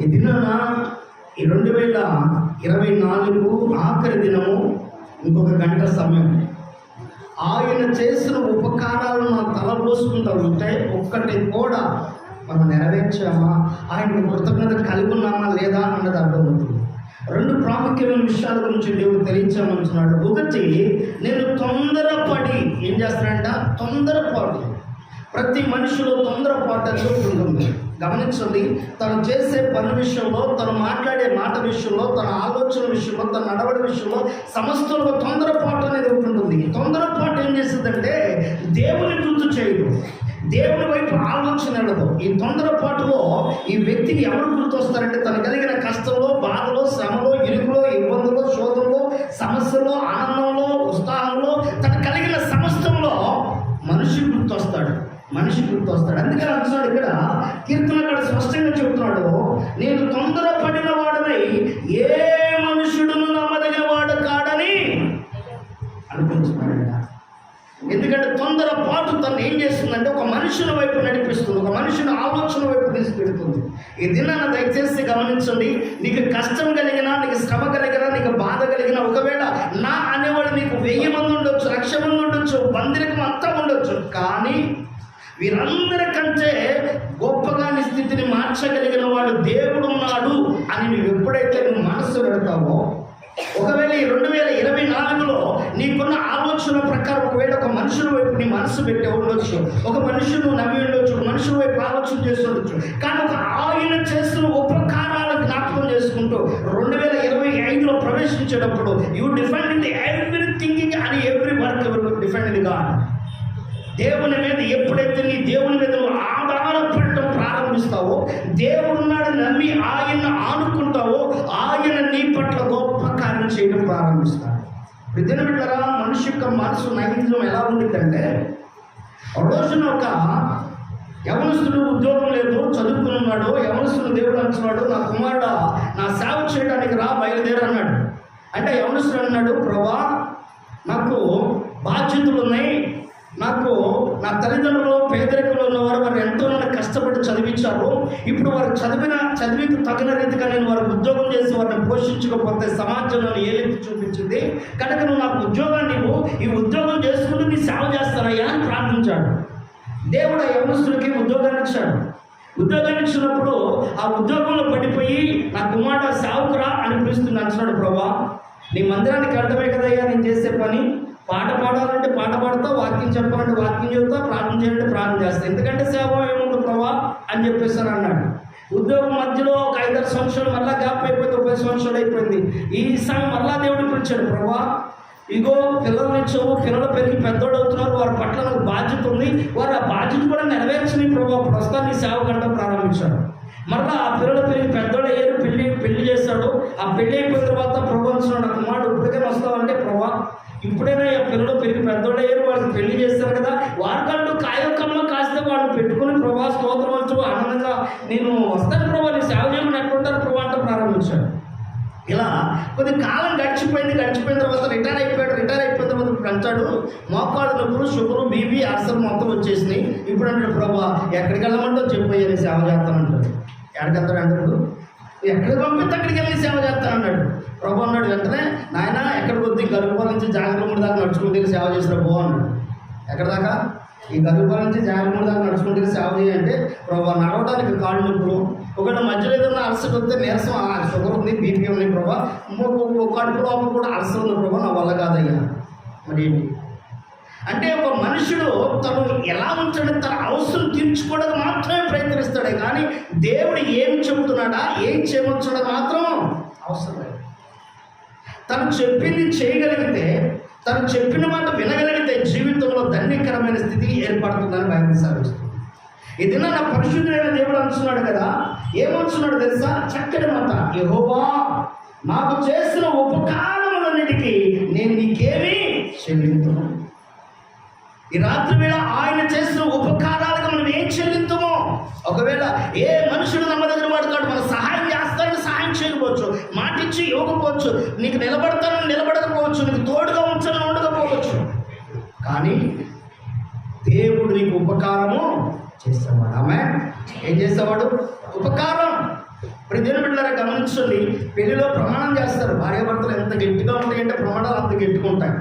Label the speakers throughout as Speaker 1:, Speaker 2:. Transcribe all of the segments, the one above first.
Speaker 1: ఈ దినాన ఈ 2024 ఆఖరి దినము, ఇంకొక గంట సమయం. ఆయన చేసిన ఉపకారాలను మనం తలపోసుకుంటూ ఉంటే ఒక్కటి కూడా మనం నెరవేర్చామా, ఆయనకు కృతజ్ఞత కలిగి ఉన్నామా లేదా అన్నది అర్థమవుతుంది. 2 ప్రాముఖ్యమైన విషయాల గురించి దేవుడు తెలియచేయమంటున్నాడు. ఒకటి, నేను తొందరపడి ఏం చేస్తానంట, తొందరపాటు. ప్రతి మనిషిలో తొందరపాటు అనేది ఉంటుంది. గమనించండి, తను చేసే పని విషయంలో, తను మాట్లాడే మాట విషయంలో, తన ఆలోచన విషయంలో, తన నడవడి విషయంలో సమస్తంలో తొందరపాటు అనేది ఉంటుంది. తొందరపాటు ఏం చేస్తుందంటే దేవుని గుర్తు చేయదు, దేవుని వైపు ఆలోచన వెళ్ళదు. ఈ తొందరపాటులో ఈ వ్యక్తిని ఎవరు గుర్తొస్తారంటే తను కలిగిన కష్టంలో, బాధలో, శ్రమలో, ఇరుకులో, ఇబ్బందులో, శోధంలో, సమస్యలో, ఆనందంలో, ఉత్సాహంలో, తను కలిగిన సమస్తంలో మనిషి గుర్తొస్తాడు. అందుకని అంటున్నాడు ఇక్కడ కీర్తనకారుడు స్పష్టంగా చెబుతున్నాడు, నేను తొందరపడిన వాడనై ఏ మనుషుడును నమ్మదగిన వాడు కాడని అనుకుంటున్నాడంట. ఎందుకంటే తొందరపాటు తను ఏం చేస్తుందంటే ఒక మనుషుల వైపు నడిపిస్తుంది, ఒక మనుషుని ఆలోచన వైపు తీసుకెడుతుంది. ఈ దినాన్ని దయచేసి గమనించండి. నీకు కష్టం కలిగినా, నీకు శ్రమ కలిగినా, నీకు బాధ కలిగినా, ఒకవేళ నా అనేవాడు నీకు 1000 మంది ఉండొచ్చు, 1,00,000 మంది ఉండొచ్చు, బందిరికం అంతా ఉండొచ్చు, కానీ వీరందరికంటే గొప్పగా నీ స్థితిని మార్చగలిగిన వాడు దేవుడు ఉన్నాడు అని నువ్వు ఎప్పుడైతే నువ్వు మనస్సు పెడతావో, ఒకవేళ ఈ 2024లో నీకున్న ఆలోచన ప్రకారం ఒకవేళ ఒక మనుషుల వైపు నీ మనసు పెట్టి ఉండొచ్చు, ఒక మనుషులు నమ్మి ఉండొచ్చు, ఒక మనుషుల వైపు ఆలోచన చేసి ఉండొచ్చు, కానీ ఒక ఆయన చేస్తున్న ఉపకారాలు జ్ఞాపకం చేసుకుంటూ 2025లో ప్రవేశించేటప్పుడు you define in the everything అని every work define in God. దేవుని మీద ఎప్పుడైతే నీ దేవుని మీద నువ్వు ఆధారపడటం ప్రారంభిస్తావో, దేవుడున్నాడని నమ్మి ఆయన ఆనుకుంటావో, ఆయన నీ పట్ల గొప్ప కార్యం చేయడం ప్రారంభిస్తాడు. విద్యను బిడ్డరా, మనిషి యొక్క మనసు నైవేద్యం ఎలా ఉంటుందంటే, రోజున ఒక యవనస్తుడు ఉద్యోగం లేదు, చదువుకున్నాడు. యవనస్తుడు దేవుడు అంటున్నాడు, నా కుమారుడు నా సేవ చేయడానికి రా, బయలుదేరు అన్నాడు. అంటే యవనస్తుడు అన్నాడు, ప్రభా నాకు బాధ్యతలు ఉన్నాయి, నాకు నా తల్లిదండ్రులు పేదరికంలో ఉన్నవారు వారు ఎంతో నన్ను కష్టపడి చదివించారు. ఇప్పుడు వారు చదివికి తగిన రీతిగా నేను వారికి ఉద్యోగం చేసి వారిని పోషించకపోతే సమాజం నన్ను ఏలెత్తి చూపించింది కనుక నువ్వు నాకు ఉద్యోగాన్ని ఇవ్వు, ఈ ఉద్యోగం చేసుకుంటూ నీ సేవ చేస్తానయ్యా అని ప్రార్థించాడు. దేవుడు ఆ యవనస్తుడికి ఉద్యోగాన్ని ఇచ్చాడు. ఉద్యోగాన్ని ఇచ్చినప్పుడు ఆ ఉద్యోగంలో పడిపోయి నా కుమారుడు సేవకురా అని పిలుస్తుంది. అంటున్నాడు, ప్రభా నీ మందిరానికి అర్థమే కదయ్యా నేను చేసే పని, పాట పాడాలంటే పాట పాడతా, వాక్యం చెప్పాలంటే వాక్యం చెబుతా, ప్రార్థన చేయాలంటే ప్రార్థన చేస్తా, ఎందుకంటే సేవ ఏముంది ప్రభా అని చెప్పేసాను అన్నాడు. ఉద్యోగం మధ్యలో ఒక 5-6 సంవత్సరాలు మళ్ళీ గ్యాప్ అయిపోయింది, 10 సంవత్సరాలు అయిపోయింది. ఈ సమయం మళ్ళా దేవుడు పిలిచాడు, ప్రభా ఇగో పిల్లల్ని ఇచ్చావు, పిల్లలు పెరిగి పెద్దోడు అవుతున్నారు, వారి పట్ల నాకు బాధ్యత ఉంది, వారు ఆ బాధ్యత కూడా నెరవేర్చని ప్రభా ప్రస్తుతాన్ని సేవ కంటే ప్రారంభించాడు. మళ్ళీ ఆ పిల్లలు పెరిగి పెద్దోడు అయ్యారు, పెళ్లి చేశాడు. ఆ పెళ్లి అయిపోయిన తర్వాత ప్రభు అంటున్నాడు, నా కుమారుడు ఇప్పటికే వస్తావంటే ప్రభా ఇప్పుడైనా ఆ పిల్లలు పెరిగి పెద్దోడు అయ్యారు, వాళ్ళకి పెళ్లి చేస్తారు కదా, వారికంటూ కాయొక్కమ్మ కాస్తే వాళ్ళు పెట్టుకుని ప్రభా స్తోత్రం అంటూ ఆనందంగా నేను వస్తాను ప్రభా, నీ సేవ చేయమని ఎట్లుంటారు ప్రభా అంటూ ప్రారంభించాడు. ఇలా కొద్ది కాలం గడిచిపోయిన తర్వాత రిటైర్ అయిపోయిన తర్వాత పెంచాడు. మోకాళ్ళు నొప్పులు, షుగరు, బీపీ, అల్సర్ మొత్తం వచ్చేసినాయి. ఇప్పుడు అంటాడు, ప్రభా ఎక్కడికి వెళ్ళమంటో చెప్పయ్యా నీ సేవ చేస్తానంటాడు. ఎక్కడికి వెళ్తాడు అంటాడు, ఎక్కడికి పంపిస్తే అక్కడికి వెళ్ళి సేవ చేస్తానన్నాడు. ప్రభు అన్నాడు వెంటనే, నాయన ఎక్కడికి వద్దు, ఈ గరుపాల నుంచి జాగ్రత్త దాకా నడుచుకుంటే సేవ చేసిన పో అన్నాడు. ఎక్కడ దాకా? ఈ గరుపాల నుంచి జాగ్రత్త దాకా నడుచుకుంటే సేవ చేయంటే, ప్రభు నడవడానికి కాళ్ళు నొప్పులు, ఒకవేళ మధ్యలో ఏదన్నా అలసట వస్తే నీరసం, షుగర్ ఉంది, బీపీ ఉంది ప్రభా, కడుపు లోపల కూడా అలసట ఉంది ప్రభా, నా వల్ల కాదయ్యా. మరి ఏంటి అంటే ఒక మనుషుడు తను ఎలా ఉంటాడో తన అవసరం తీర్చుకోవడానికి మాత్రమే ప్రయత్నిస్తాడే, కానీ దేవుడు ఏం చెబుతున్నాడా, ఏం చేయవచ్చుడో మాత్రం అవసరం లేదు. తను చెప్పింది చేయగలిగితే, తను చెప్పిన మాట వినగలిగితే జీవితంలో ధన్యకరమైన స్థితి ఏర్పడుతుందని బైబిల్ సాధిస్తుంది. ఇది నా పరిశుద్ధుడైన దేవుడు అంటున్నాడు కదా, ఏమంటున్నాడు తెలుసా? చక్కటి మాట, యెహోవా నాకు చేసిన ఉపకారములన్నిటికీ నేను నీకేమీ చెల్లింతును. ఈ రాత్రి వేళ ఆయన చేసిన ఉపకారాలుగా మనం ఏం చెల్లింతామో, ఒకవేళ ఏ మనుషుడు నమ్మదగిన వాడు కాదు, మనం సహాయం చేస్తానని సహాయం చేయకపోవచ్చు, మాటిచ్చి ఇవ్వకపోవచ్చు, నీకు నిలబడతానని నిలబడకపోవచ్చు, నీకు తోడుగా ఉంచాలని ఉండకపోవచ్చు, కానీ దేవుడు నీకు ఉపకారము చేసేవాడు. ఆమె ఏం చేసేవాడు? ఉపకారం. ఇప్పుడు దేని బిడ్డలారా గమనించండి, పెళ్లిలో ప్రమాణం చేస్తారు. భార్యాభర్తలు ఎంత గట్టిగా ఉంటాయంటే ప్రమాణాలు అంత గట్టిగా ఉంటాయి.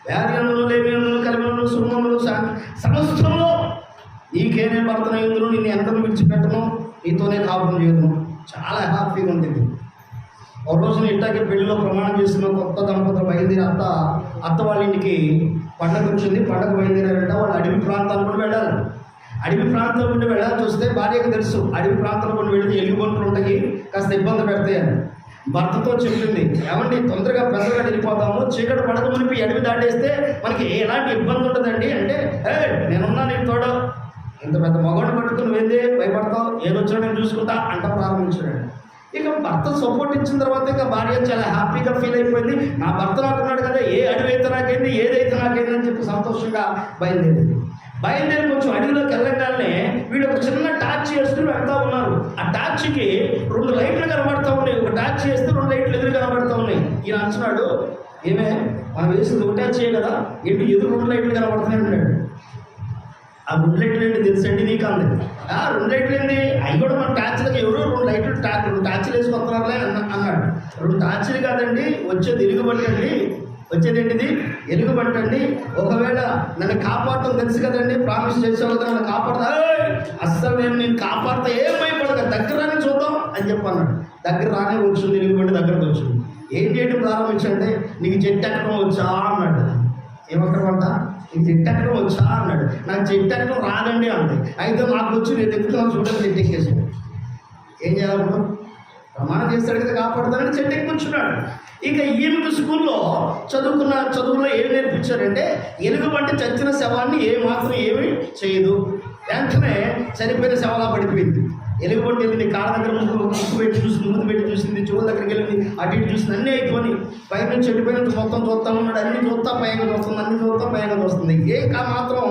Speaker 1: వ్యాధి అందులో, లేవి అందులో, కలిమిలో, శృంగంలో, సమస్తంలో నీకే నేను భర్తను ఎందులో, నిన్ను ఎంతను విడిచిపెట్టను, నీతోనే కాపురం చేయను, చాలా హ్యాపీగా ఉంటుంది. ఒక రోజున ఇట్టాకే పెళ్లిలో ప్రమాణం చేసిన కొత్త దంపతులు బయలుదేరి అత్త వాళ్ళ ఇంటికి పండగ వచ్చింది. పండగ బయలుదేరారంట. వాళ్ళు అడవి ప్రాంతాలు కూడా వెళ్ళాలి. అడవి ప్రాంతాల నుండి వెళ్ళాల్సి వస్తే భార్యకు తెలుసు అడవి ప్రాంతాల నుండి వెళితే ఎలుగుబంట్లు ఉంటాయి, కాస్త ఇబ్బంది పెడతాయని. భర్తతో చెప్పింది, ఏమండి తొందరగా పెద్దగా వెళ్ళిపోతాము, చీకటి పడక మునిపి అడవి దాటేస్తే మనకి ఎలాంటి ఇబ్బంది ఉంటుందండి అంటే, నేనున్నా నీకు తోడ, ఇంత పెద్ద మగవాడిని పట్టుకుని నువ్వేందే భయపడతావు, ఏదొచ్చినా నేను చూసుకుంటా అంట ప్రారంభించాడు. ఇక భర్త సపోర్ట్ ఇచ్చిన తర్వాత ఇక భార్య చాలా హ్యాపీగా ఫీల్ అయిపోయింది. నా భర్త నాకున్నాడు కదా, ఏ అడవి అయితే నాకేంది, ఏదైతే నాకేంది అని చెప్పి సంతోషంగా బయలుదేరింది. కొంచెం అడవిలోకి వెళ్ళగానే వీడు ఒక చిన్న టార్చ్ చేసుకుని వెళ్తా ఉన్నారు. ఆ టార్చ్కి 2 లైట్లు కనబడతా ఉన్నాయి. ఒక టార్చ్ చేస్తే 2 లైట్లు ఎదురు కనబడతా ఉన్నాయి. ఈయన అంటున్నాడు, ఏమే మనం వేసింది ఒక టార్చ్ కదా, ఏంటి ఎదురు 2 లైట్లు కనబడుతున్నాయి అన్నాడు. ఆ 2 లైట్లు ఏంటి తెలుసండి నీకు అంది. 2 లైట్లు ఏంటి, అవి కూడా మన టార్చ్లకి ఎవరు 2 టార్చ్లు వేసుకొస్తున్నారులే అన్నాడు. 2 టార్చ్లు కాదండి, వచ్చేది ఎలుగుబంటి అండి, వచ్చేది ఏంటిది ఎలుగుబంటి అండి. ఒకవేళ నన్ను కాపాడటం తెలుసు కదండి, ప్రామిస్ చేసావు కదా నన్ను కాపాడతా, అస్సలు నేను కాపాడతా, ఏం భయపడక దగ్గర రాని చూద్దాం అని చెప్పన్నాడు. దగ్గర రానే వచ్చింది, ఎలుగుబంటి దగ్గరకు వచ్చింది. ఏం చేయడం ప్రారంభించంటే, నీకు చెట్టు ఎక్కడం వచ్చా అన్నాడు. ఏమక్కడమంట, నీకు చెట్టు ఎక్కడం వచ్చా అన్నాడు. నాకు చెట్టు ఎక్కడం రాదండి అంది. అయితే నాకు వచ్చి నేను ఎక్కుతున్నాను చూడండి, చెట్టు ఎక్కేసాడు. ఏం చేయాలప్పుడు ప్రమాణం చేస్తాడు కదా కాపాడుతానని చెట్టు ఎక్కి కూర్చున్నాడు. ఇక ఈమెకు స్కూల్లో చదువులో ఏం నేర్పించారంటే, ఎలుగుబంటి చచ్చిన శవాన్ని ఏమీ చేయదు, వెంటనే చనిపోయిన శవాలా పడిపోయింది. ఎలుగుబంటి వెళ్ళింది, కాళ్ళ దగ్గర ముక్కు పెట్టి చూసింది, ముందు పెట్టి చూసింది, చెవుల దగ్గరికి వెళ్ళింది, అటు ఇటు చూసింది, అన్నీ అయిపోయి పైన నుంచి చెడిపోయినట్టు మొత్తం చూస్తా ఉన్నాడు. అన్ని చూస్తా పైగా వస్తుంది, అన్ని చూస్తా పైగా వస్తుంది. మాత్రం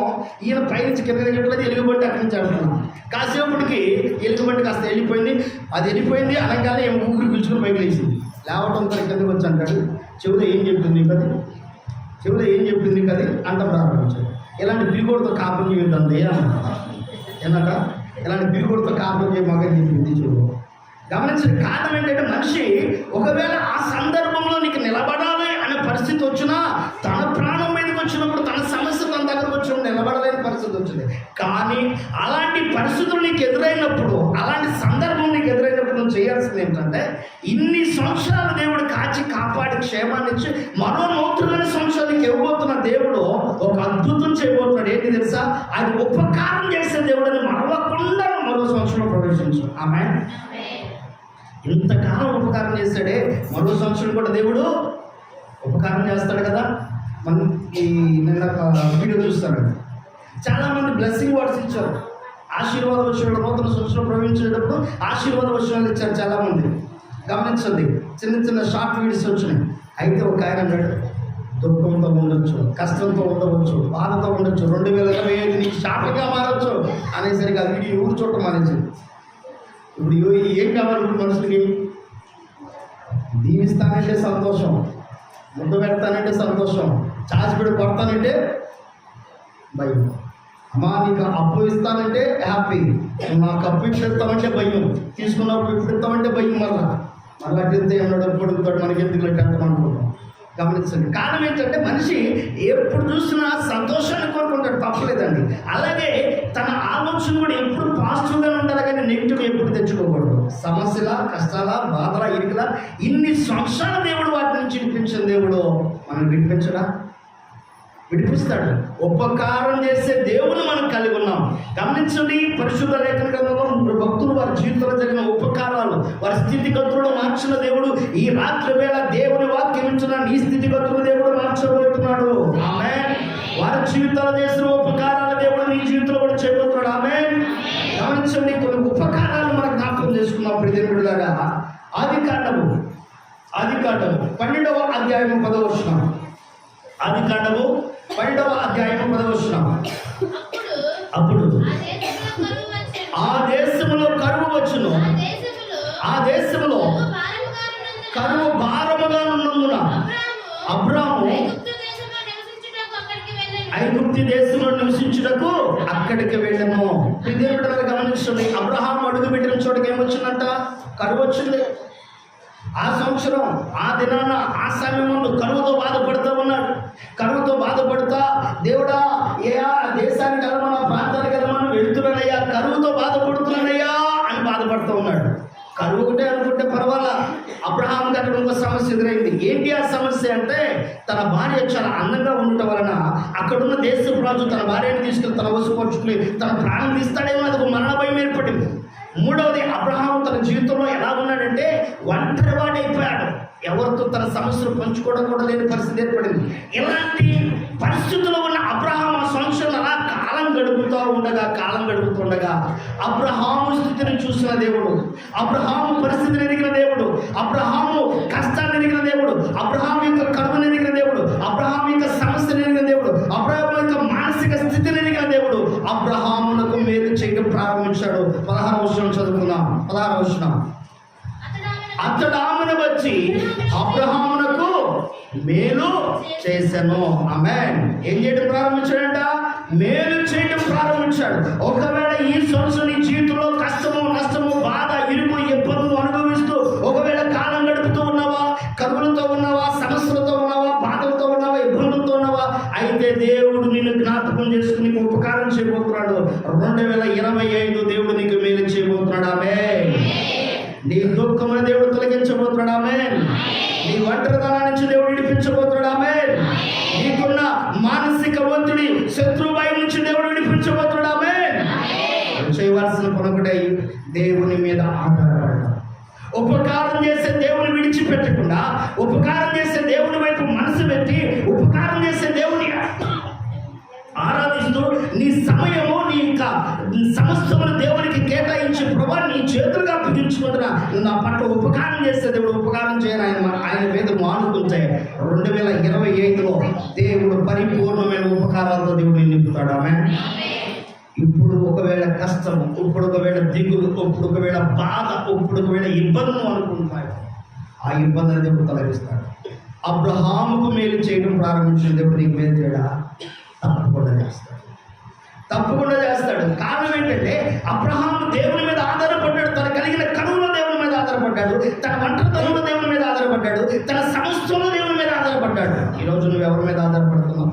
Speaker 1: ఈయన పైనుంచి కింద దిగట్లేదు, ఎలుగుబంటి అక్కడి నుంచి ఆడుతున్నాం. కాసేపటికి ఎలుగుబంటి కాస్త వెళ్ళిపోయింది. అది వెళ్ళిపోయింది అనగానే ఏమో ఊపిరి పిలుచుకుని పైకి లేచింది. లేవటం తన కిందకి వచ్చి అంటాడు, చెవులో ఏం చెప్పింది కది అంట ప్రారంభించాడు. ఇలాంటి పిరిగోడుతో కాపురం చేయొద్దండి ఏనట, ఇలాంటి పిరిగోడుతో కాపురం చేయ మగని చెప్పింది. చూడు గమనించిన కారణం ఏంటంటే, మనిషి ఒకవేళ ఆ సందర్భంలో నీకు నిలబడాలి అనే పరిస్థితి వచ్చినా, తన ప్రాణం మీదకి వచ్చినప్పుడు తన సమస్య తన దగ్గరకు వచ్చినప్పుడు నిలబడలేని పరిస్థితి వచ్చింది. కానీ అలాంటి పరిస్థితులు నీకు ఎదురైనప్పుడు, అలాంటి సందర్భం నీకు ఎదురైనప్పుడు నువ్వు చేయాల్సింది ఏంటంటే, ఇన్ని సంవత్సరాలు దేవుడు కాపాడి క్షేమాన్ని ఇచ్చి మరో 120 సంవత్సరాలకి ఇవ్వబోతున్న దేవుడు ఒక అద్భుతం చేయబోతున్నాడు. ఏంటి తెలుసా, అది ఉపకారం చేసే దేవుడిని మరవకుండా మరో సంవత్సరం ప్రవేశించు. ఆమె ఇంతకాలం ఉపకారం చేస్తాడే, మరో సంవత్సరం కూడా దేవుడు ఉపకారం చేస్తాడు కదా. మనం ఈ నిన్న వీడియో చూస్తాడు, చాలామంది బ్లెస్సింగ్ వర్డ్స్ ఇచ్చారు, ఆశీర్వాద వచనాలు. నూతన సంవత్సరం ప్రవేశించేటప్పుడు ఆశీర్వాద వచనాలు ఇచ్చారు చాలామంది. గమనించండి, చిన్న షార్ట్ వీడియోస్ వచ్చినాయి. అయితే ఒక ఆయన అన్నాడు, దుఃఖంతో ఉండొచ్చు, కష్టంతో ఉండవచ్చు, బాధతో ఉండొచ్చు, 2025 నీకు షార్ట్గా మారచ్చు అనేసరికి ఆ వీడియో ఊరు చూడటం మానేసింది. ఇప్పుడు ఏం కావాలి మనుషులకి, దీవిస్తానంటే సంతోషం, ముద్ద పెడతానంటే సంతోషం, చాచిపెడి కొడతానంటే భయం. అమ్మా నీకు అప్పు ఇస్తానంటే హ్యాపీ, నాకు అప్పు ఇప్పుడు ఇస్తామంటే భయం, తీసుకున్నప్పుడు ఇప్పుడు ఇస్తామంటే భయం. మళ్ళీ తింటే ఏమన్నా పొడుగుతాడు, మనకి ఎందుకు అంటాం అనుకుంటాం. గమనించండి, కారణం ఏంటంటే మనిషి ఎప్పుడు చూసినా సంతోషాన్ని కోరుకుంటాడు, తప్పలేదండి. అలాగే తన ఆలోచన కూడా ఎప్పుడు పాజిటివ్గా ఉండాలి, కానీ నెగిటివ్గా ఎప్పుడు తెచ్చుకోకూడదు. సమస్యల, కష్టాల, బాధల, ఇరుకుల ఇన్ని సంవత్సరాల దేవుడు వాటి నుంచి విడిపించిన దేవుడు మనం విడిపిస్తాడు. ఉపకారం చేసే దేవుని మనం కలిగి ఉన్నాం. గమనించండి, పరిశుద్ధ లేఖన గ్రంథంలో భక్తులు వారి జీవితంలో జరిగిన ఉపకారాలు, వారి స్థితిగతులను మార్చిన దేవుడు ఈ రాత్రి వేళ దేవుని వాక్యం ఇచ్చిన నీ స్థితిగతులు దేవుడు మార్చబోతున్నాడు. ఆమేన్. వారి జీవితాలు చేసిన ఉపకారాలు దేవుడు నీ జీవితంలో కూడా చేయబోతున్నాడు. ఆమేన్. గమనించండి, కొన్ని ఉపకారాలు మనం జ్ఞాపకం చేసుకున్నాం. ప్రియదేవుడిలాగా ఆదికాండము 12వ అధ్యాయం 10వ వచనం. ఆదికాండము 12వ అధ్యాయం 10వ వచనం. అప్పుడు ఆ దేశములో కరువు వచ్చును, ఆ దేశములో కరువు భారముగా ఉన్నందున అబ్రాము ఐగుప్తు దేశంలో నివసించుటకు అక్కడికి వెళ్ళను. దేవుడు గమనించండి, అబ్రహాం అడుగు పెట్టిన చోటకి ఏమొచ్చిందంట, కరువు వచ్చింది. ఆ సంవత్సరం ఆ దినాన ఆ సమయంలో కరువుతో బాధపడుతూ ఉన్నాడు. కరువుతో బాధపడుతా, దేవుడా ఏ దేశానికి వెళ్ళమన్నా, ప్రాంతానికి వెళ్ళమన్నా వెళ్తున్నానయ్యా, కరువుతో బాధపడుతున్నానయ్యా అని బాధపడుతూ ఉన్నాడు. కరువు ఒకటే అనుకుంటే పర్వాలా, అబ్రహాం దగ్గర ఇంకో సమస్య ఎదురైంది. ఏంటి ఆ సమస్య అంటే, తన భార్య చాలా అందంగా ఉండటం వలన అక్కడున్న దేశపు రాజు తన భార్యను తీసుకెళ్ళి తన వశపరుచుకుని తన ప్రాణం తీస్తాడేమో, అది ఒక మరణ భయం ఏర్పడింది. మూడవది, అబ్రహాం తన జీవితంలో ఎలా ఉన్నాడంటే ఒంటరివాడు అయిపోయాడు. ఎవరితో తన సమస్యలు పంచుకోవడం కూడా లేని పరిస్థితి ఏర్పడింది. ఇలాంటి పరిస్థితుల్లో ఉన్న అబ్రహాం ఆ సంవత్సరం అలా కాలం గడుపుతుండగా అబ్రహాము స్థితిని చూసిన దేవుడు, అబ్రహాము పరిస్థితిని ఎరిగిన దేవుడు, అబ్రహాము కష్టాన్ని ఎరిగిన దేవుడు, అబ్రహాం యొక్క కరువుని ఎరిగిన దేవుడు, అబ్రహాం యొక్క సమస్యను ఎరిగిన దేవుడు, అబ్రహాం యొక్క మానసిక స్థితిని ఎరిగిన దేవుడు అబ్రహామునకు మేలు చేయడం ప్రారంభించాడు. 16వ వచనం చదువుకుందాం. 16వ వచనం. అతడు ఆమెను వచ్చి అబ్రహామునకు మేలు చేశాను. ఆమేన్. ఏం చేయడం ప్రారంభించాడంట? మేలు చేయడం ప్రారంభించాడు. ఒకవేళ ఈ సంవత్సరం నీ జీవితంలో కష్టము, నష్టము, బాధ, ఇరుకు, ఇబ్బందులు అనుభవిస్తూ ఒకవేళ కాలం గడుపుతూ ఉన్నావా, కరువులతో ఉన్నావా, సమస్యలతో ఉన్నావా, బాధలతో ఉన్నావా, ఇబ్బందులతో ఉన్నావా, అయితే దేవుడు నిన్ను జ్ఞాపకం చేసుకుని నీకు ఉపకారం చేయబోతున్నాడు. 2025 దేవుడు నీకు మేలు చేయబోతున్నాడు. ఆమేన్. నీ దుఃఖమును దేవుడు తొలగించబోతున్నాడు. ఆమేన్. నీ ఒంటరితనం నుంచి దేవుడు విడిపించబోతున్నాడు. ఆమేన్. నీకున్న మానసిక ఒత్తిడి, శత్రుభయ నుంచి దేవుడు విడిపించబోతున్నాడు. ఆమేన్. చేయవలసిన పనుకుడై దేవుని మీద ఆధారపడ, ఉపకారం చేసే దేవుని విడిచిపెట్టకుండా, ఉపకారం చేసే దేవుని వైపు మనసు పెట్టి, ఉపకారం చేసే దేవుని ఆరాధిస్తూ నీ సమయము, నీ ఇంకా సమస్తమును దేవునికి కేటాయించి, ప్రభా నీ చేతులుగా అప్పగించుకుంటున్నా, నా పట్ల ఉపకారం చేస్తే దేవుడు ఉపకారం చేయని ఆయన మీద మానుకుంటే 2025లో దేవుడు పరిపూర్ణమైన ఉపకారాలతో దేవుడు నింపుతాడు. ఆమె ఇప్పుడు ఒకవేళ కష్టం, ఇప్పుడు ఒకవేళ దిగులు, ఇప్పుడు ఒకవేళ బాధ, ఇప్పుడు ఒకవేళ ఇబ్బందులు అనుకుంటాయి, ఆ ఇబ్బందిని దేవుడు తొలగిస్తాడు. అబ్రహాముకు మేలు చేయడం ప్రారంభించిన దేవుడు నీకు మేలు చేయడా? తప్పకుండా చేస్తాడు. కారణం ఏంటంటే అబ్రహాము దేవుని మీద ఆధారపడ్డాడు. తన కలిగిన కరువులో దేవుని మీద ఆధారపడ్డాడు, తన ఒంటరితనంలో దేవుని మీద ఆధారపడ్డాడు, తన సమస్యలో దేవుని మీద ఆధారపడ్డాడు. ఈరోజు నువ్వు ఎవరి మీద ఆధారపడుతున్నావు?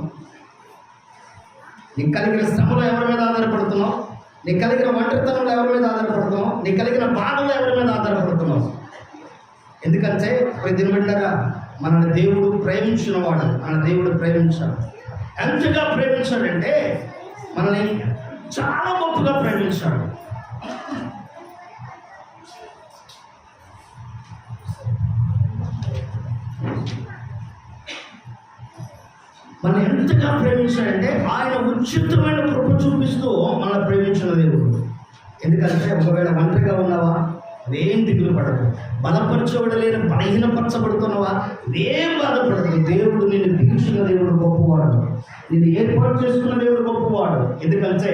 Speaker 1: నీకు కలిగిన శ్రమలో ఎవరి మీద ఆధారపడుతున్నావు? నీకు కలిగిన ఒంటరితనంలో ఎవరి మీద ఆధారపడుతున్నావు? నీకు కలిగిన బాధలో ఎవరి మీద ఆధారపడుతున్నావు? ఎందుకంటే దీని బిడ్డలారా, మన దేవుడు ప్రేమించిన వాడు, మన దేవుడు ప్రేమించాడు. ఎంతగా ప్రేమించాడంటే మనల్ని చాలా గొప్పగా ప్రేమించాడు. మనం ఎంతగా ప్రేమించాడంటే ఆయన ఉచితమైన కృప చూపిస్తూ మనల్ని ప్రేమించిన దేవుడు. ఎందుకంటే ఒకవేళ ఒంటరిగా ఉన్నావా, అదేం దిగులు పడదు. బలపరచబడలేని బలహీనపరచబడుతున్నావా, ఏం బాధపడదు. దేవుడు నిన్ను పిలిచిన దేవుడు గొప్పవాడు, నిన్ను ఏర్పాటు చేసుకున్న దేవుడు గొప్పవాడు. ఎందుకంటే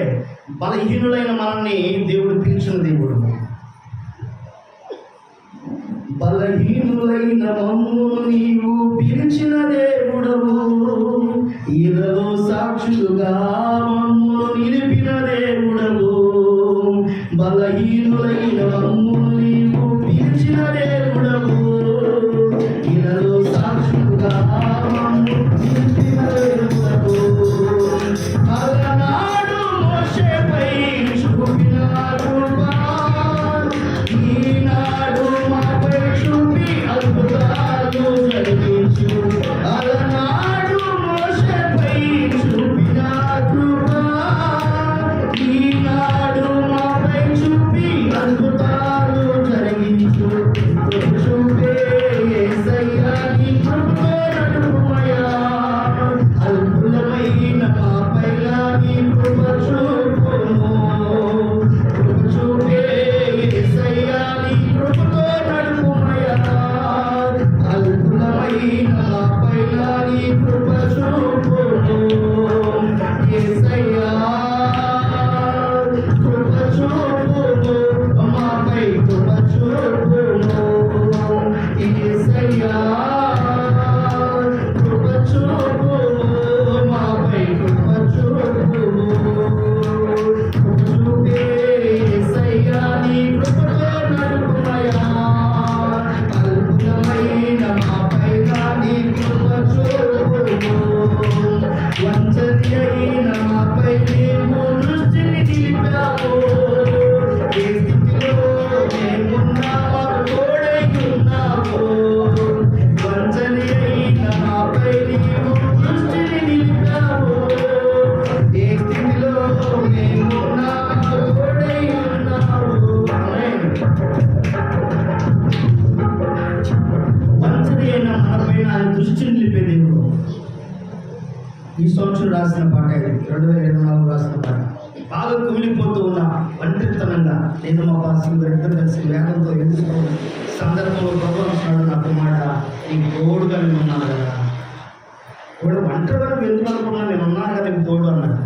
Speaker 1: బలహీనులైన మనల్ని దేవుడు పిలిచిన దేవుడు. బలహీనులైన మమ్మును నీవు పిలిచిన దేవుడవు, ఇలలో సాక్షులుగా మమ్మును నిలిపిన దేవుడవు. బలహీనులైన మమ్మును నీవు పిలిచిన దేవుడవు, ఇలలో సాక్షులుగా మమ్మును నిలిపిన దేవుడవు. అలనాడు మోషేపై చూపిన కృప, ఈనాడు మాపై చూపి అద్భుతాలు జరిగించు. అలనాడు మోషేపై చూపిన కృప, ఈనాడు మాపై చూపి అద్భుతాలు దృష్టిని నిలిపే దేవుడు. ఈ సంవత్సరం రాసిన పాట, 2024 రాసిన పాట. బాగా కుమిలిపోతూ ఉన్న ఒంటరితనంగా నేను మా పాస్టర్ గారితో కలిసి వేగంతో ఎదుర్కో సందర్భంలో ప్రభావిస్తున్నాడు. నాకు మాట నీకు తోడుగా నేను ఉన్నాను కదా. ఇప్పుడు ఒంటరిగా ఎందుకు అనుకున్నాను, నేను ఉన్నాను కదా నీకు తోడు అన్నాడు.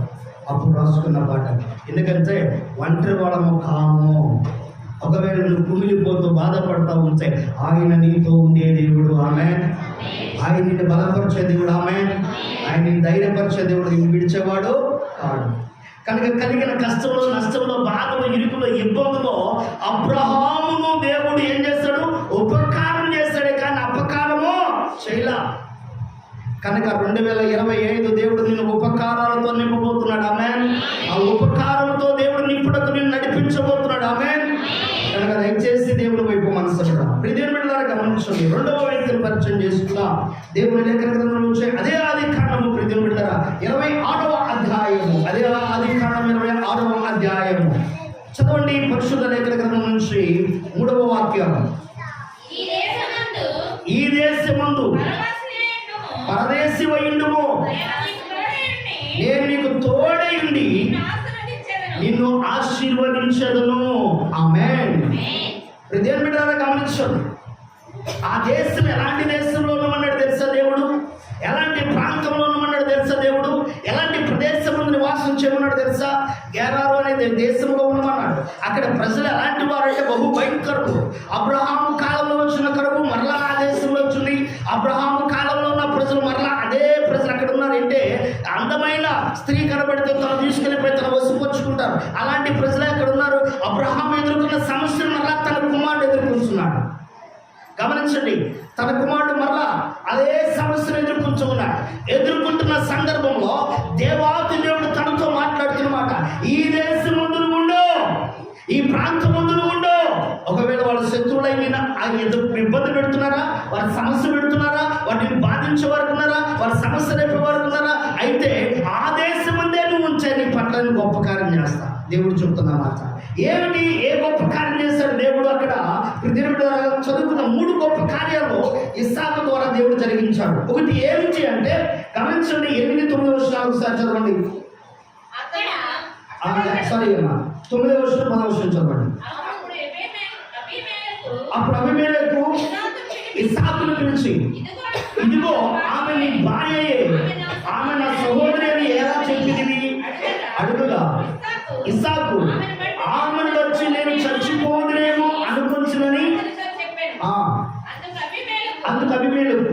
Speaker 1: అప్పుడు రాసుకున్న పాట. ఎందుకంటే ఒంటరి వాళ్ళము కాము. ఒకవేళ నువ్వు కుమిలిపోతూ బాధపడతా ఉంటే ఆయన నీతో ఉండే దేవుడు. ఆమేన్. ఆయన నిన్ను బలపరిచే దేవుడు. ఆమేన్. ఆయన నిన్ను ధైర్యపరిచే దేవుడు. నిన్ను విడిచేవాడు కాడు. కనుక కలిగిన కష్టంలో, నష్టంలో, బాధలో, ఇరుకులో, ఇబ్బందులో అబ్రహామును దేవుడు ఏం చేస్తాడు? ఉపకారం చేస్తాడే కానీ అపకారము చేయలా. కనుక 2025 దేవుడు నిన్ను ఉపకారాలతో నింపబోతున్నాడు. ఆమేన్. ఆ ఉపకారంతో దేవుడు నింపుటకు నిన్ను నడిపించబోతున్నాడు. ఆమేన్. కనుక దయచేసి దేవుడి వైపు మనసు దేవుని బిడ్డలారా గమనించండి. రెండవ వ్యక్తిని పరిచయం చేసుకున్నా దేవుని లేఖన గ్రంథంలో నుంచి అదే ఆది కాండము దేవుని బిడ్డలారా 26వ అధ్యాయము. అదే ఆది కాండం 26వ అధ్యాయము చదవండి. పరిశుద్ధ లేఖన గ్రంథం నుంచి 3వ వాక్యం. ఈ దేశమందు పరదేశి వైండుము, నేను నీకు తోడై ఉండి నిన్ను ఆశీర్వదించదును. ఆమేన్. దేవుని బిడ్డలారా గమనించండి. ఆ దేశం ఎలాంటి దేశంలో ఉన్నామన్నాడు తెలుసా దేవుడు? ఎలాంటి ప్రాంతంలో ఉన్నామన్నాడు తెలుసా దేవుడు? ఎలాంటి ప్రదేశంలో నివాసం చేయమన్నాడు తెలుసా? గెరారు అనే దేశంలో ఉన్నామన్నాడు. అక్కడ ప్రజలు ఎలాంటి వారు అంటే బహు భయంకరుడు. అబ్రహాము కాలంలో వచ్చిన కరువు మరలా ఆ దేశంలో వచ్చింది. అబ్రహాము కాలంలో ఉన్న ప్రజలు మరలా అదే ప్రజలు అక్కడ ఉన్నారంటే అందమైన స్త్రీ కనబడితే తను తీసుకెళ్ళిపోయి తన వసుకొచ్చుకుంటారు. అలాంటి ప్రజలే అక్కడ ఉన్నారు. అబ్రహాం ఎదుర్కొన్న సమస్యను మరలా తన కుమారుడు ఎదుర్కొంటున్నాడు. గమనించండి. తన కుమారుడు మరలా అదే సమస్యను ఎదుర్కొంటున్న సందర్భంలో దేవాతి దేవుడు తనతో మాట్లాడుతున్నమాట. ఈ దేశం ముందు ఉండు, ఈ ప్రాంతం ముందు ఉండు. ఒకవేళ వాళ్ళ శత్రువులైన ఇబ్బంది పెడుతున్నారా, వాళ్ళ సమస్య పెడుతున్నారా, వాటిని బాధించే వారు ఉన్నారా, వాళ్ళ సమస్య రేపే వారు ఉన్నారా, అయితే ఆ దేశం ముందే నువ్వు ఉంచే నీ పట్ల గొప్ప కార్యం చేస్తా దేవుడు చెప్తున్న మాట. ఏమిటి? ఏ గొప్ప కార్యం చేశాడు దేవుడు? అక్కడ చదువుకున్న 3 గొప్ప కార్యాలు ఇస్సాకు ద్వారా దేవుడు జరిగించాడు. ఒకటి ఏమిటి అంటే గమనించండి. 8-9 వర్షాలు ఒకసారి చదవండి. సారీ అమ్మా, 9వ వర్షం 10వ వర్షం చదవండి. అప్పుడు అబీమెలెకు ఇస్సాకును పిలిచి, ఇదిగో ఆమె నీ భార్యయే, ఆమె నా సహోదరి అని ఎలా చెప్పింది అడుగుగా ఇస్సాకు ఆమెను వచ్చి నేను చచ్చిపోదునేమో అనుకుంటున్నాని. అందుకు అబీమెలెకు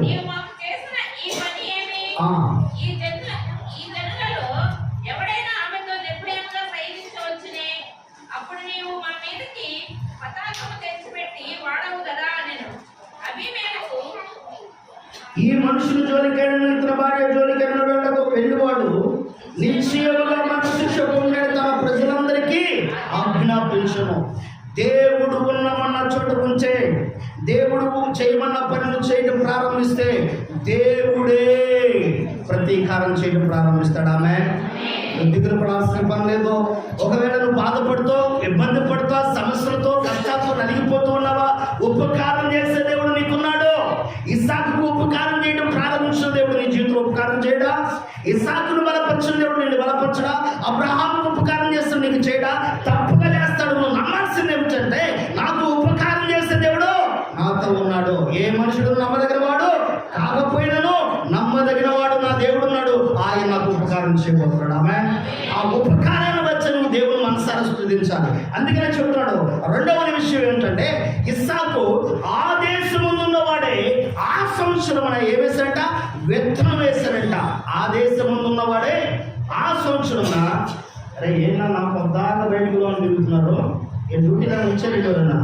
Speaker 1: ఈ మనుషుల జోలికైనా ఇతర భార్య జోలికైనా వెళ్ళకు, పెళ్లివాడు నిశ్చయముగా మనుషు పొందాడు తన ప్రజలందరికీ ఆజ్ఞాపించను. దేవుడు ఉన్నమన్న చోట ఉంచే, దేవుడు చేయమన్న పనులు చేయడం ప్రారంభిస్తే దేవుడే ప్రతీకారం చేయడం ప్రారంభిస్తాడు. ఆమె దిగులు పడాల్సిన పని లేదు. ఒకవేళ నువ్వు బాధపడుతూ, ఇబ్బంది పడుతూ, సమస్యలతో, కష్టాలతో నలిగిపోతూ ఉన్నావా, ఉపకారం చేసే దేవుడు నీకున్నాడు. ఇస్సాకుకు ఉపకారం చేయడం ప్రారంభించిన దేవుడు నీ జీవితంలో ఉపకారం చేయడా? ఇస్సాకును బలపరిచిన దేవుడు నిన్ను బలపరచడా? అబ్రహాముకు ఉపకారం చేస్తాడు నీకు చేయడా? తప్పుగా చేస్తాడు. నువ్వు నమ్మాల్సింది ఏమిటంటే నాకు ఉపకారం చేసే దేవుడు నాతో ఉన్నాడు. ఏ మనుషుడు నమ్మదగిన వాడు కాకపోయినను నమ్మదగిన వాడు నా దేవుడు ఉన్నాడు. ఆయన నాకు ఉపకారం చేయబోతున్నాడు. ఆమె ఆ ఉపకారాన్ని వచ్చి నువ్వు దేవుని మనసారా స్తుతించాలి. అందుకనే చెబుతున్నాడు. రెండవ విషయం ఏంటంటే ఇస్సాకు ఆ దేశం ముందున్న వాడే ఆ సంవత్సరం ఏం వేశాడంట? విత్తనం వేశాడంట. ఆ దేశం ముందున్న వాడే ఆ సంవత్సరం. అరే ఏమన్నా నాకు కొద్దాక బయటకు తిరుగుతున్నారు, ఏ డ్యూటీ దాన్ని ఉంచారు ఎవరన్నా?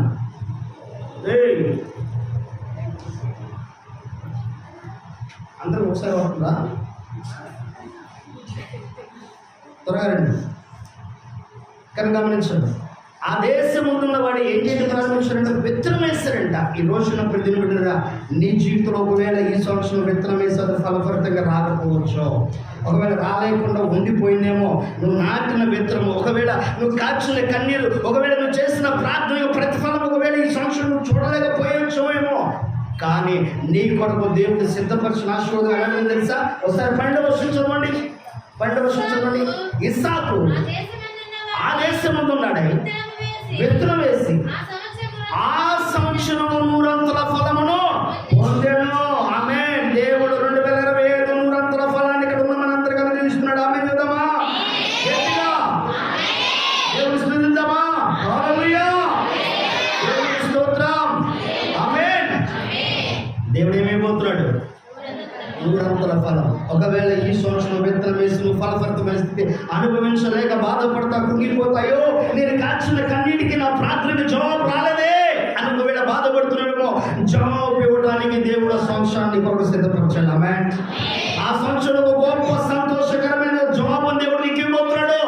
Speaker 1: అందరూ ఒకసారి వస్తుందా? త్వరగా రండి. కానీ గమనించండి. ఆ దేశం ముందున్న వాడు ఏం చేయడం ప్రారంభించారంటే విత్తనం వేస్తారంట. ఈ రోజున ప్రతి బిడ్డగా నీ జీవితంలో ఒకవేళ ఈ సంవత్సరం విత్తనం వేసేది ఫలఫలితంగా రాకపోవచ్చు. ఒకవేళ రాలేకుండా ఉండిపోయిందేమో. నువ్వు నాటిన విత్తనము, ఒకవేళ నువ్వు కాచిన కన్నీరు, ఒకవేళ నువ్వు చేసిన ప్రార్థన ప్రతిఫలం ఒకవేళ ఈ సంవత్సరం నువ్వు చూడలేకపోయేమో. కానీ నీ కొరకు దేవుడు సిద్ధపరిచిన ఆశీర్వాదం ఎలాంటిది తెలుసా? ఒకసారి 12వ వచనం చదవండి. 12వ వచనం చదవండి. ఇస్సాకు ఆ దేశమందు ఉన్నాడే విత్తనం వేసి ఆ సంవత్సరము 100 ఫలమును పొందెను. ఆమేన్. దేవుడు 2025 100 ఫలాన్ని ఇక్కడ ఉన్న మనందరూ కలిగిస్తున్నాడు. ఆమేన్ చూద్దామా? గట్టిగా దేవుని స్తుతిద్దామా? హల్లెలూయా. దేవునికి స్తోత్రం. ఆమేన్. దేవుడు ఏమైపోతున్నాడు? 100 ఫలం. ఒకవేళ ఈ సంవత్సరం విత్తనం వేసి నువ్వు ఫలభరితమైన స్థితి అనుభవించలేక బాధపడతా కుంగిపోతాయో, నేను కాచిన కన్నీటికి నా ప్రార్థనకి జవాబు రాలేదే అని ఒకవేళ బాధపడుతున్నావేమో, జవాబు ఇవ్వడానికి దేవుడు సంవత్సరాన్ని కొరకు సిద్ధపరచాడు. ఆమేన్. ఆ సంవత్సరం ఒక గొప్ప సంతోషకరమైన జవాబు దేవుడు నీకు ఇవ్వబోతున్నాడు.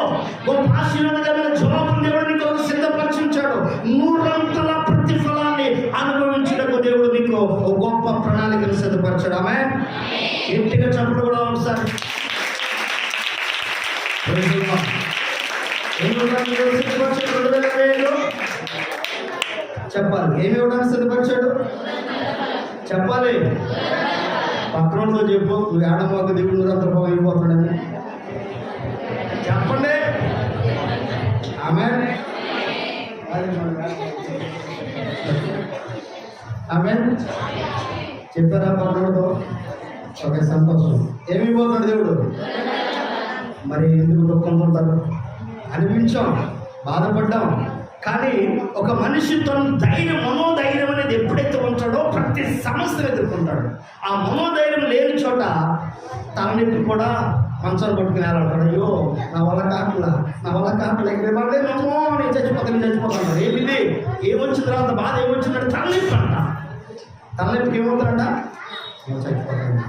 Speaker 1: గొప్ప ఆశీర్వాదకరమైన జవాబు దేవుడు నీకు సిద్ధపరిచించాడు. 100 ప్రతిఫలాన్ని అనుభవించడానికి దేవుడు నీకు ఒక గొప్ప ప్రణాళికను సిద్ధపరచాడు. ఆమేన్. ఇంటిగా చప్పుడు కూడా ఒకసారి చెప్పాలి. ఏమి ఇవ్వడానికి సిద్ధపరిచాడు చెప్పాలి. పక్కనతో చెప్పు, నువ్వు ఏడమ్మకు దేవుడు అంత పోయిపోతాడని చెప్పండి. ఆమేన్. ఆమేన్. చెప్పారా పక్కనతో? ఒక సంతోషం. ఏమి పోతాడు దేవుడు? మరి ఎందుకు దుఃఖం పొందుతాడు? అనిపించాం, బాధపడ్డాం. కానీ ఒక మనిషి తన ధైర్యం, మనోధైర్యం అనేది ఎప్పుడైతే ఉంటాడో ప్రతి సమస్యను ఎదుర్కొంటాడు. ఆ మనోధైర్యం లేని చోట తలనొప్పి కూడా మంచాలు పట్టుకుని వెళ్ళాడు. అయ్యో నా వల్ల కాట్లా ఇక్కడ పడితే నమ్మో నేను చచ్చిపోతాను. ఏమిది? ఏమొచ్చిన తర్వాత బాధ ఏమొచ్చిందంటే తలనొప్పి అంట. తలనొప్పికి ఏమవుతాడంట? చచ్చిపోతాడు.